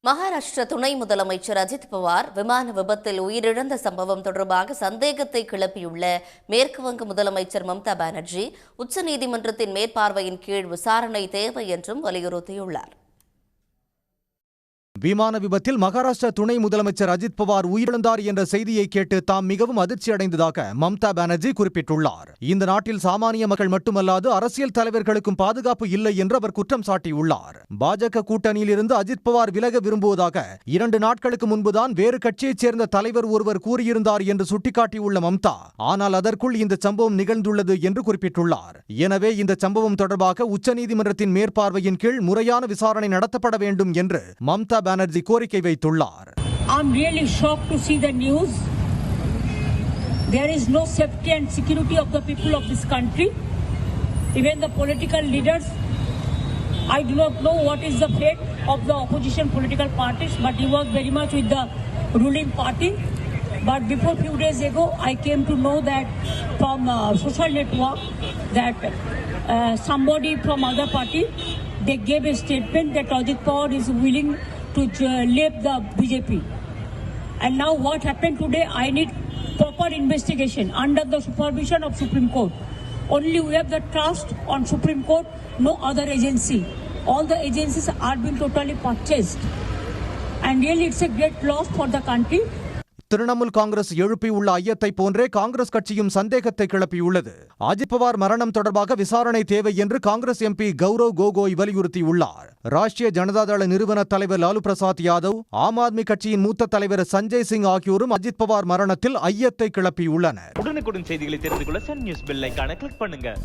மகாராஷ்டிர துணை முதலமைச்சர் அஜித் பவார் விமான விபத்தில் உயிரிழந்த சம்பவம் தொடர்பாக சந்தேகத்தை கிளப்பியுள்ள மேற்குவங்க முதலமைச்சர் மம்தா பானர்ஜி உச்சநீதிமன்றத்தின் மேற்பார்வையின் கீழ் விசாரணை தேவை என்றும் வலியுறுத்தியுள்ளார். விமான விபத்தில் மகாராஷ்டிரா துணை முதலமைச்சர் அஜித் பவார் உயிரிழந்தார் என்ற செய்தியை கேட்டு தாம் மிகவும் அதிர்ச்சியடைந்ததாக மம்தா பானர்ஜி குறிப்பிட்டுள்ளார். இந்த நாட்டில் சாமானிய மக்கள் மட்டுமல்லாது அரசியல் தலைவர்களுக்கும் பாதுகாப்பு இல்லை என்று அவர் குற்றம் சாட்டியுள்ளார். பாஜக கூட்டணியில் இருந்து அஜித் பவார் விலக விரும்புவதாக 2 நாட்களுக்கு முன்புதான் வேறு கட்சியைச் சேர்ந்த தலைவர் ஒருவர் கூறியிருந்தார் என்று சுட்டிக்காட்டியுள்ள மம்தா, ஆனால் அதற்குள் இந்த சம்பவம் நிகழ்ந்துள்ளது என்று குறிப்பிட்டுள்ளார். எனவே இந்த சம்பவம் தொடர்பாக உச்சநீதிமன்றத்தின் மேற்பார்வையின் கீழ் முறையான விசாரணை நடத்தப்பட வேண்டும் என்று மம்தா பானர்ஜி கோரிக்கை வைத்துள்ளார். I'm really shocked to see the news. There is no safety and security of the people of this country. Even the political leaders, I do not know what is the fate of the opposition political parties, but he was very much with the ruling party. But before few days ago, I came to know that from social network that somebody from other party, they gave a statement that Ajit Pawar is willing to leave the BJP. And now what happened today, I need proper investigation under the supervision of Supreme Court. Only we have the trust on Supreme Court, no other agency. All the agencies are being totally purchased. And really it's a great loss for the country. Trinamool Congress எழுப்பியுள்ள ஐயத்தை போன்றே காங்கிரஸ் கட்சியும் சந்தேகத்தை கிளப்பியுள்ளது. அஜித் பவார் மரணம் தொடர்பாக விசாரணை தேவை என்று Congress MP Gaurav Gogoi வலியுறுத்தியுள்ளார். ராஷ்டிரிய ஜனதாதள நிறுவன தலைவர் லாலு பிரசாத் யாதவ், ஆம் ஆத்மி கட்சியின் மூத்த தலைவர் சஞ்சய் சிங் ஆகியோரும் அஜித் பவார் மரணத்தில் ஐயத்தை கிளப்பியுள்ளனர். உடனுக்குடன் செய்திகளை தெரிந்து கொள்ள சன் நியூஸ் பெல் ஐகானை கிளிக் பண்ணுங்க.